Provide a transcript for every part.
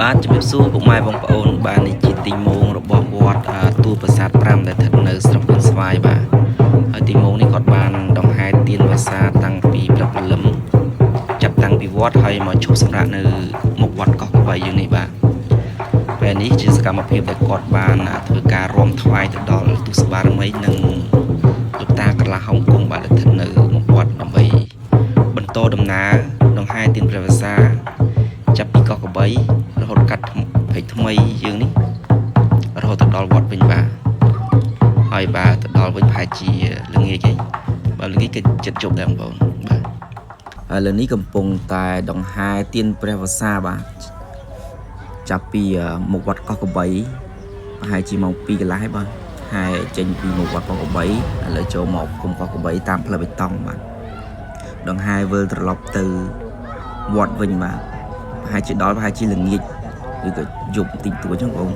Bạn chụp xu của mai bóng ôn bạn đi chỉ tình môn rồi bỏ quạt tuประสาท 5 để thật nơi sập quân xoay bà ở tình môn này còn bạn đồng hai tiền và xa tăng vì lập lấm chập tăng vì vót hay mà chụp sắp lại nơi một quạt có vậy như này bà vềนี้chỉ sẽ một phim để quạt bạn thử cả rôm thoại từ đó tu sắp ba mấy nâng lúc ta còn là hồng cung bà để thật nơi một quạt làm vậy bận to đầm ná đồng hai tiền và xa chập đi có bấy rồi cắt phải thay dương ní rồi từ đó vọt bên bà hỏi bà từ đó với phải chỉ lưng nghe cái bà lưng cái chật chụp đèn bồn bà lầnนี้កំពុងតែដង្ហែទៀនព្រះវស្សាបាទចាប់ពីមុខវត្តកោះកបីប្រហែលជាម៉ោង 2 កន្លះហើយបាទហើយចេញពីមុខវត្តកោះកបីឥឡូវចូលមកគុំកោះកបីតាមផ្លូវបេតុងបាទដង្ហែវិលត្រឡប់ទៅវត្តវិញបាទប្រហែលជាដល់ប្រហែលជាល្ងាចឬក៏យប់តិចតួចចឹងបង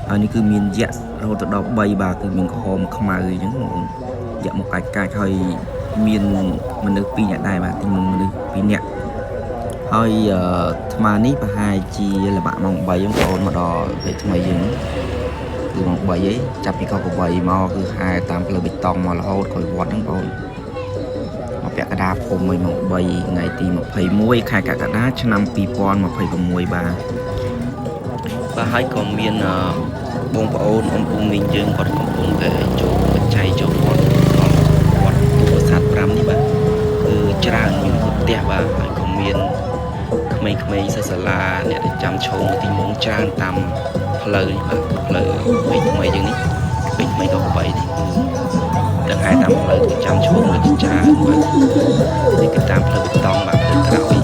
ហើយនេះគឺមានយៈរហូតដល់3បាទគឺមានក្រហមខ្មៅអញ្ចឹងបងយៈមកកាច់ហើយមានមនុស្ស2នាក់ដែរបាទទីមនុស្ស2នាក់ហើយថ្មនេះប្រហែលជាល្បាក់ម៉ោង3បងប្អូនមកដល់ពេលថ្មីយើងគឺម៉ោង3ហីចាប់ពីកោះកបីមកគឺហែតាមផ្លូវបេតុងមករហូតក្រោយវត្តហ្នឹងបងប្អូនមកពាក់កណ្ដាលភូមិម៉ោង3ថ្ងៃទី21ខែកក្កដាឆ្នាំ2026បាទហើយក៏មានបងប្អូនអ៊ំមីងយើងគាត់កំពុងតែចូលបច្ច័យចូលវត្តទូប្រាសាទ 5 នេះបាទគឺច្រើនមានផ្ទះបាទហើយក៏មានក្មេងៗសិស្សសាលាអ្នកដែលចាំឈរទីមុំច្រើនតាមផ្លូវនេះបាទផ្លូវថ្មីយ៉ាងនេះពេញថ្មីក៏បីនេះដឹងហើយតាមផ្លូវគឺចាំឈរមួយច្រើនបាទនេះគឺតាមផ្លូវបេតុងបាទផ្លូវក្រោយ